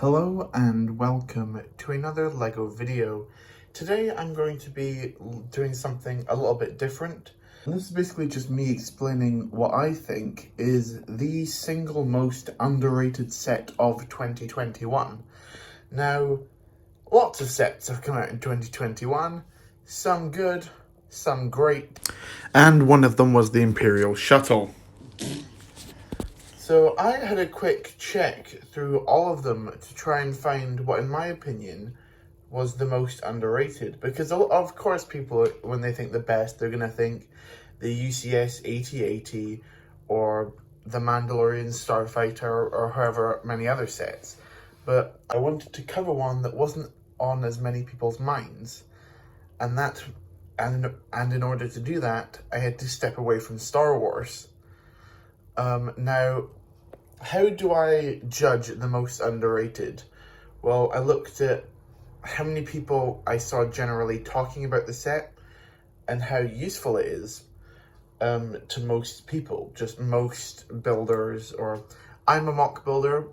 Hello and welcome to another LEGO video. Today I'm going to be doing something a little bit different. And this is basically just me explaining what I think is the single most underrated set of 2021. Now, lots of sets have come out in 2021, some good, some great, and one of them was the Imperial Shuttle. So I had a quick check through all of them to try and find what, in my opinion, was the most underrated. Because of course people, when they think the best, they're going to think the UCS 8080 or the Mandalorian Starfighter or however many other sets. But I wanted to cover one that wasn't on as many people's minds. And in order to do that, I had to step away from Star Wars. Now, how do I judge the most underrated? Well, I looked at how many people I saw generally talking about the set and how useful it is to most people, just most builders. Or I'm a mock builder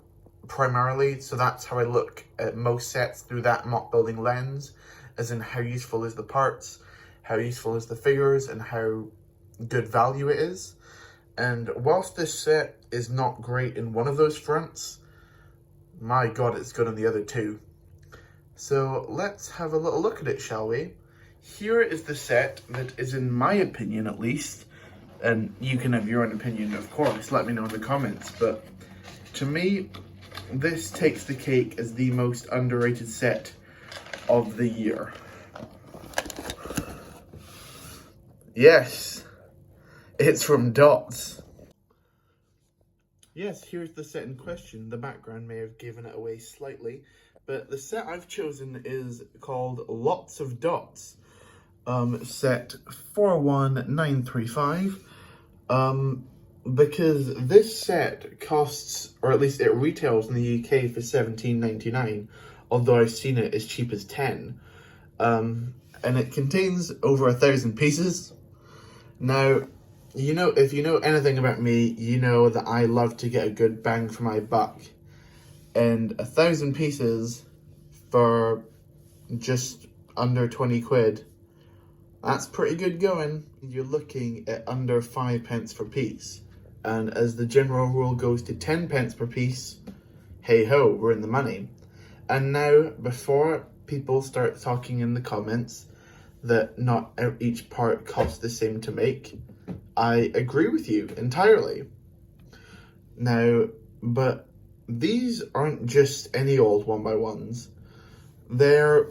primarily, so that's how I look at most sets, through that mock building lens, as in how useful is the parts, how useful is the figures, and how good value it is. And whilst this set is not great in one of those fronts, my god, it's good on the other two. So let's have a little look at it, shall we? Here is the set that is, in my opinion at least, and you can have your own opinion of course, let me know in the comments, but to me, this takes the cake as the most underrated set of the year. Yes! It's from Dots. Yes, here's the set in question. The background may have given it away slightly, but the set I've chosen is called Lots of Dots. Set 41935. Because this set costs, or at least it retails in the UK for £17.99, although I've seen it as cheap as £10. And it contains over 1,000 pieces. Now, you know, if you know anything about me, you know that I love to get a good bang for my buck. And 1,000 pieces for just under 20 quid, that's pretty good going. You're looking at under 5 pence per piece. And as the general rule goes to 10 pence per piece, hey ho, we're in the money. And now, before people start talking in the comments that not each part costs the same to make, I agree with you entirely. Now, but these aren't just any old 1x1s. They're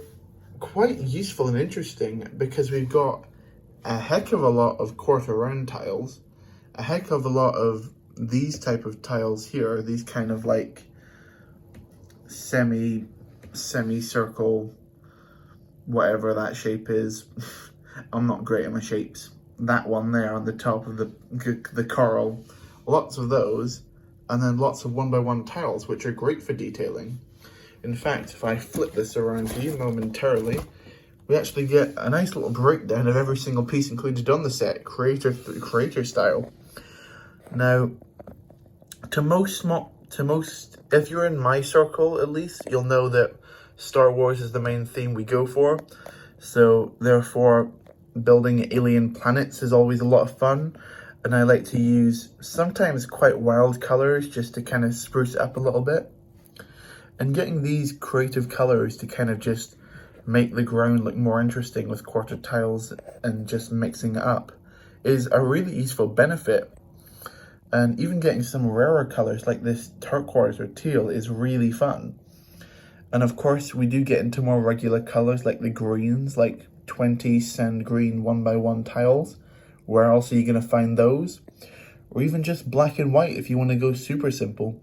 quite useful and interesting because we've got a heck of a lot of quarter round tiles, a heck of a lot of these type of tiles here, these kind of like semicircle, whatever that shape is. I'm not great at my shapes. That one there on the top of the coral, lots of those, and then lots of 1x1 tiles, which are great for detailing. In fact, if I flip this around to you momentarily, we actually get a nice little breakdown of every single piece included on the set, creator style. Now, to most, if you're in my circle at least, you'll know that Star Wars is the main theme we go for. So therefore, building alien planets is always a lot of fun, and I like to use sometimes quite wild colors just to kind of spruce it up a little bit. And getting these creative colors to kind of just make the ground look more interesting with quarter tiles and just mixing it up is a really useful benefit. And even getting some rarer colors like this turquoise or teal is really fun. And of course, we do get into more regular colors like the greens, like 20 sand green 1x1 tiles. Where else are you going to find those? Or even just black and white if you want to go super simple.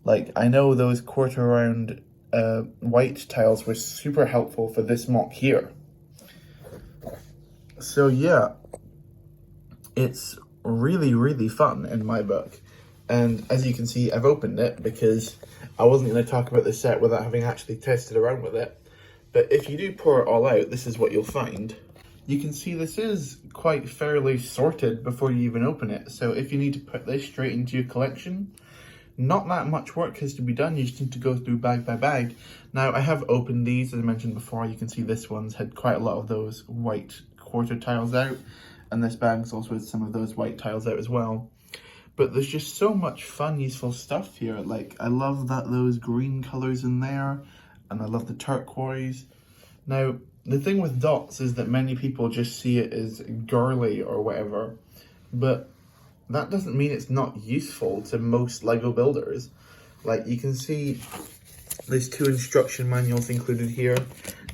Like, I know those quarter round white tiles were super helpful for this mock here. So yeah, it's really, really fun in my book. And as you can see, I've opened it because I wasn't going to talk about the set without having actually tested around with it. But if you do pour it all out, this is what you'll find. You can see this is quite fairly sorted before you even open it. So if you need to put this straight into your collection, not that much work has to be done. You just need to go through bag by bag. Now, I have opened these, as I mentioned before. You can see this one's had quite a lot of those white quarter tiles out, and this bag's also had some of those white tiles out as well. But there's just so much fun, useful stuff here. Like, I love that those green colours in there, and I love the turquoise. Now, the thing with dots is that many people just see it as girly or whatever, but that doesn't mean it's not useful to most LEGO builders. Like, you can see there's 2 instruction manuals included here.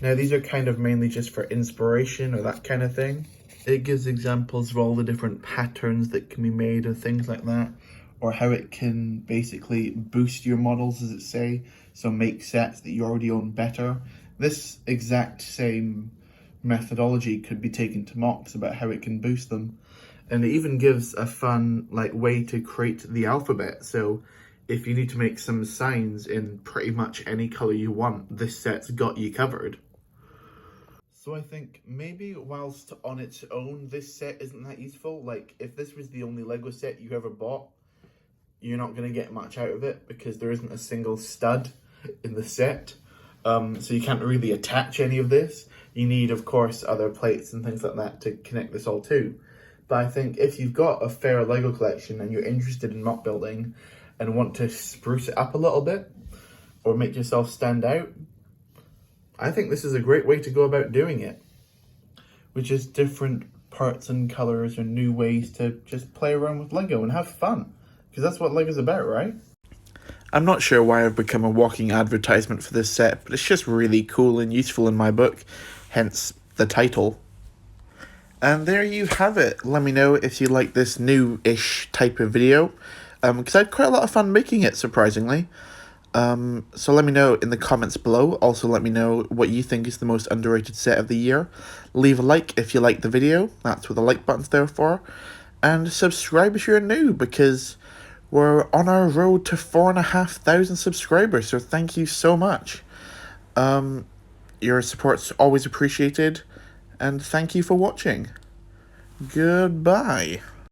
Now, these are kind of mainly just for inspiration or that kind of thing. It gives examples of all the different patterns that can be made and things like that, or how it can basically boost your models, as it say, so make sets that you already own better. This exact same methodology could be taken to mocks about how it can boost them. And it even gives a fun way to create the alphabet. So if you need to make some signs in pretty much any color you want, this set's got you covered. So I think maybe whilst on its own, this set isn't that useful. Like, if this was the only LEGO set you ever bought, you're not going to get much out of it because there isn't a single stud in the set. So you can't really attach any of this. You need, of course, other plates and things like that to connect this all to. But I think if you've got a fair LEGO collection and you're interested in mock building and want to spruce it up a little bit or make yourself stand out, I think this is a great way to go about doing it, which is different parts and colours and new ways to just play around with LEGO and have fun, because that's what LEGO's about, right? I'm not sure why I've become a walking advertisement for this set, but it's just really cool and useful in my book, hence the title. And there you have it. Let me know if you like this new-ish type of video, because I had quite a lot of fun making it, surprisingly. So let me know in the comments below. Also let me know what you think is the most underrated set of the year. Leave a like if you like the video. That's what the like button's there for. And subscribe if you're new, because we're on our road to 4,500 subscribers. So thank you so much. Your support's always appreciated. And thank you for watching. Goodbye.